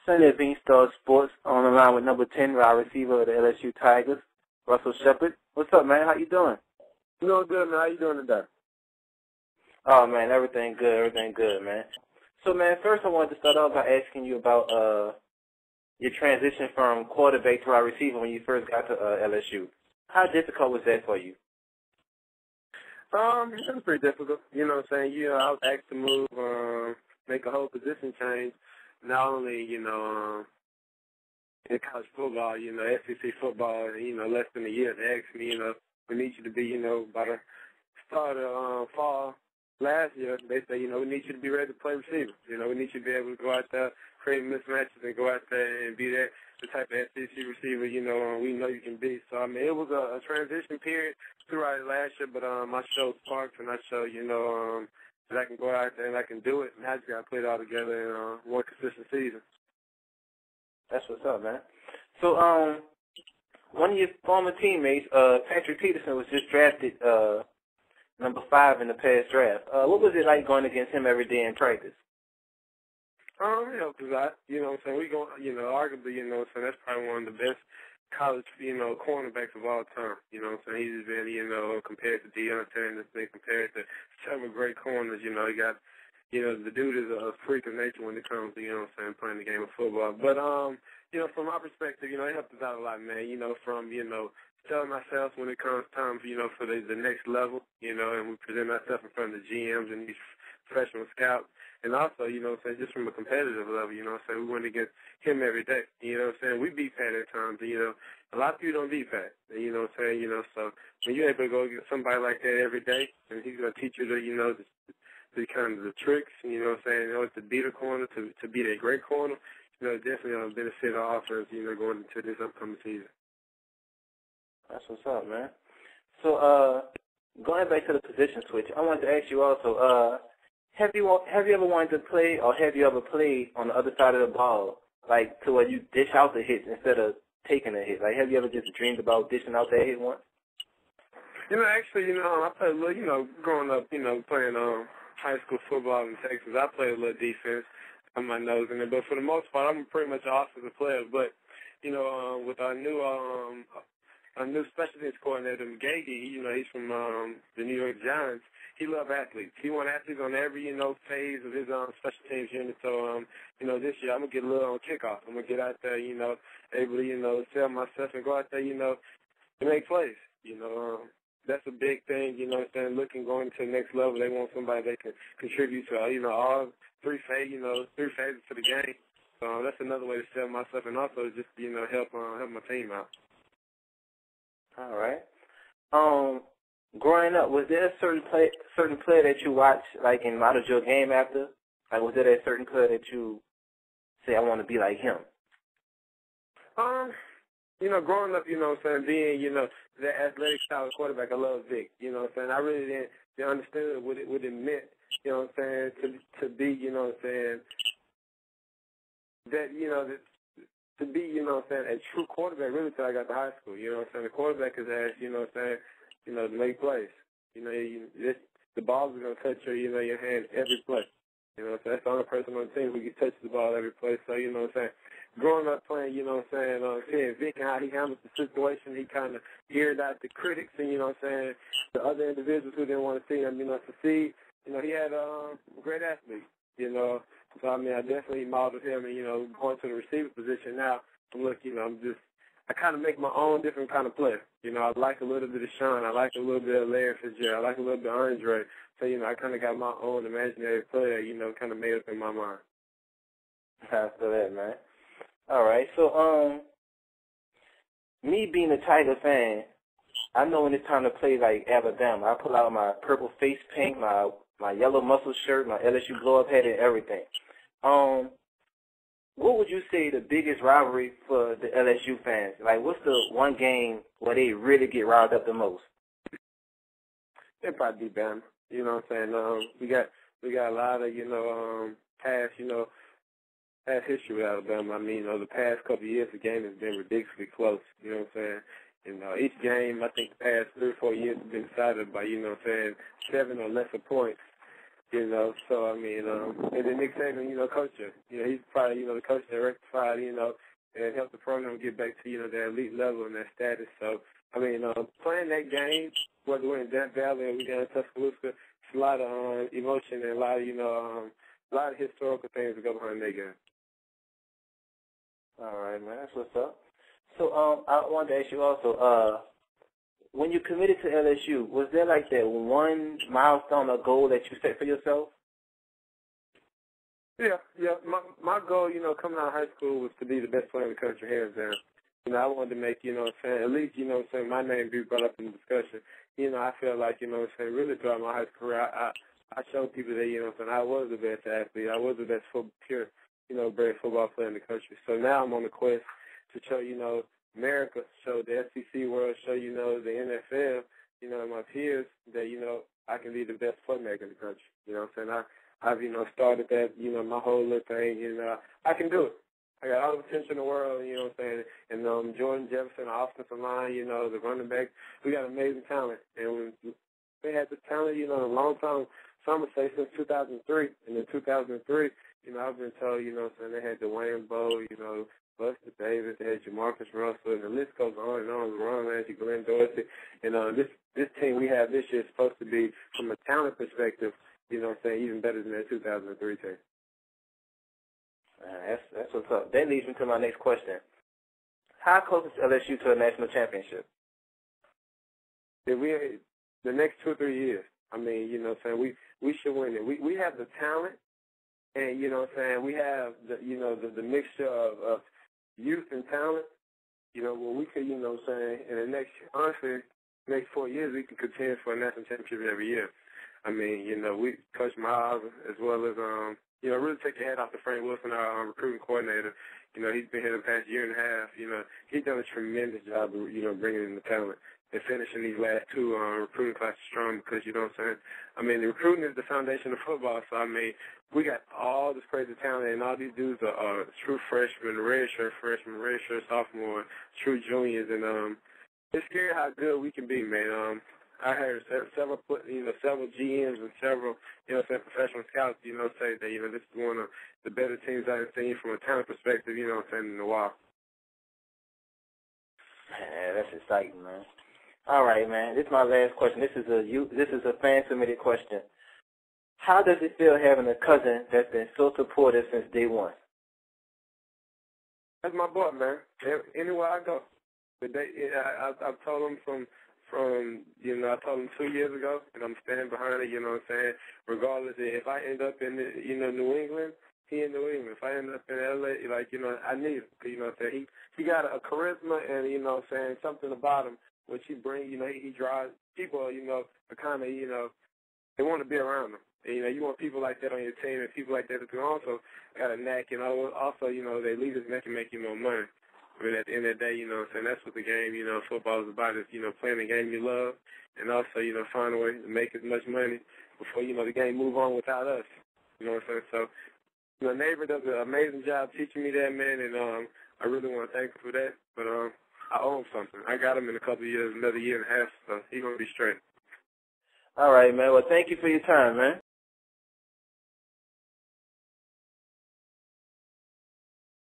Sunday of Inkstarzz Sports on the line with number 10, wide receiver of the L.S.U Tigers, Russell Shepard. What's up, man? How you doing? Doing good, man. How you doing today? Oh, man, everything good, man. So, man, first I wanted to start off by asking you about your transition from quarterback to wide receiver when you first got to L.S.U. How difficult was that for you? It was pretty difficult. You know what I'm saying? I was asked to move, make a whole position change. Not only, in college football, SEC football, less than a year. They asked me, we need you to be, by the start of fall last year, they say, we need you to be ready to play receiver. We need you to be able to go out there, create mismatches, and go out there and be the type of SEC receiver, we know you can be. So, I mean, it was a transition period throughout last year, but I showed sparks, and I showed, that I can go out there and I can do it, and I just got to put it all together in one consistent season. That's what's up, man. So, one of your former teammates, Patrick Peterson, was just drafted number 5 in the past draft. What was it like going against him every day in practice? Because what I'm saying, we go, arguably, what I'm saying, that's probably one of the best college, cornerbacks of all time. What I'm saying, he's been, compared to Deontay and it's been compared to several great corners. He got, the dude is a freak of nature when it comes to, what I'm saying, playing the game of football. But, from my perspective, it helped us out a lot, man. From, telling ourselves when it comes time, for the next level, and we present ourselves in front of the GMs and these professional scouts. And also, just from a competitive level, we went against him every day. We beat Pat at times. A lot of people don't beat Pat. So when you're able to go against somebody like that every day, and he's going to teach you the kind of the tricks, to beat a corner, to beat a great corner, definitely benefit our offense, going into this upcoming season. That's what's up, man. So, going back to the position switch, I wanted to ask you also, have you ever wanted to play, or have you ever played on the other side of the ball, like to where you dish out the hits instead of taking a hit? Like, have you ever just dreamed about dishing out that hit once? Actually, I played a little, growing up, playing high school football in Texas, I played a little defense on my nose in there. But for the most part, I'm pretty much an offensive player. But, with our new special teams coordinator, McGagey, he's from the New York Giants. He loves athletes. He wants athletes on every, phase of his special teams unit. So, this year I'm going to get a little on kickoff. I'm going to get out there, able to, sell myself and go out there, to make plays. That's a big thing, going to the next level. They want somebody that can contribute to, all three phases to the game. So that's another way to sell myself and also just, help my team out. All right. Growing up, was there a certain player that you watched, like, and modeled your game after? Like, was there a certain player that you say, I want to be like him? Growing up, being, the athletic style quarterback, I love Vic. I really didn't understand what it meant, to be, that, to be, a true quarterback really until I got to high school. The quarterback is asked, to make plays. The ball is going to touch your hand every play. That's the only person on the team who can touch the ball every play. So, growing up playing, seeing Vic and how he handles the situation, he kind of geared out the critics and, the other individuals who didn't want to see him, succeed. He had a great athlete, So, I definitely modeled him and, going to the receiver position now, I kind of make my own different kind of player. I like a little bit of Sean. I like a little bit of Larry Fitzgerald. I like a little bit of Andre. So, I kind of got my own imaginary player, kind of made up in my mind. I feel that, man. All right. So, me being a Tiger fan, I know when it's time to play like Alabama, I pull out my purple face paint, my yellow muscle shirt, my L.S.U blow-up hat, and everything. What would you say the biggest rivalry for the L.S.U fans? Like, what's the one game where they really get riled up the most? It'd probably be Bama. You know what I'm saying? We got a lot of, past history with Alabama. The past couple of years, the game has been ridiculously close. You know what I'm saying? Each game, I think the past 3 or 4 years has been decided by, 7 or lesser points. You know, so, I mean, and then Nick Saban, you know, coaching. You know, he's probably, you know, the coach that rectified, you know, and helped the program get back to, you know, that elite level and that status. So, I mean, playing that game, whether we're in Death Valley or we're down in Tuscaloosa, it's a lot of emotion and a lot of, you know, a lot of historical things that go behind that game. All right, man. That's what's up. So I wanted to ask you also, when you committed to L.S.U, was there like that one milestone or goal that you set for yourself? Yeah. My goal, you know, coming out of high school was to be the best player in the country, hands down. You know, I wanted to make, you know what I'm saying, at least, you know what I'm saying, my name be brought up in the discussion. You know, I feel like, you know what I'm saying, really throughout my high school career, I showed people that, you know what I'm saying, I was the best athlete. I was the best pure, you know, bred football player in the country. So now I'm on the quest to show, you know, America, show the SEC world, show, you know, the NFL, you know, my peers that, you know, I can be the best playmaker in the country. You know what I'm saying? I've, you know, started that, you know, my whole little thing, you know, I can do it. I got all the potential in the world, you know what I'm saying? And Jordan Jefferson, the offensive line, you know, the running back, we got amazing talent. And when they had this talent, you know, a long time, some would say since 2003. And in 2003, you know, I've been told, you know what I'm saying, they had Dwayne Bowe, you know, Buster Davis, they had Jamarcus Russell, and the list goes on and on. Ron Ramsey, Glenn Dorsey. And this team we have this year is supposed to be, from a talent perspective, you know what I'm saying, even better than that 2003 team. That's what's up. That leads me to my next question. How close is L.S.U to a national championship? If the next 2 or 3 years, I mean, you know what I'm saying, we should win it. We have the talent, and, you know what I'm saying, we have the, you know, the mixture of youth and talent, you know, where we could, you know what I'm saying, in the next, honestly, next 4 years, we can contend for a national championship every year. I mean, you know, we, Coach Miles, as well as, you know, really take your head off to Frank Wilson, our recruiting coordinator. You know, he's been here the past year and a half. You know, he's done a tremendous job of, you know, bringing in the talent and finishing these last two recruiting classes strong because, you know what I'm saying, I mean, the recruiting is the foundation of football. So, I mean, we got all this crazy talent, and all these dudes are true freshmen, redshirt freshmen, redshirt sophomore, true juniors, and it's scary how good we can be, man. I heard several GMs and several, you know, professional scouts, you know, say that, you know, this is one of the better teams I've seen from a talent perspective, you know what I'm saying, in a while. Yeah, that's exciting, man. All right, man. This is my last question. This is a fan-submitted question. How does it feel having a cousin that's been so supportive since day one? That's my boy, man. Anywhere I go. But I've told him from, you know, I told him 2 years ago, and I'm standing behind it, you know what I'm saying, regardless if I end up in, you know, New England, he in New England. If I end up in L.A., like, you know, I need him, you know what I'm saying. He got a charisma and, you know what I'm saying, something about him, which he brings, you know, he drives people, you know, to kind of, you know, they want to be around him. And, you know, you want people like that on your team and people like that who also got a knack, and also, you know, they leaders that can make you more money. I mean, at the end of the day, you know what I'm saying, that's what the game, you know, football is about, is, you know, playing the game you love and also, you know, find a way to make as much money before, you know, the game move on without us. You know what I'm saying? So, you know, neighbor does an amazing job teaching me that, man, and I really want to thank him for that. But I owe him something. I got him in a couple of years, another year and a half, so he's going to be straight. All right, man. Well, thank you for your time, man.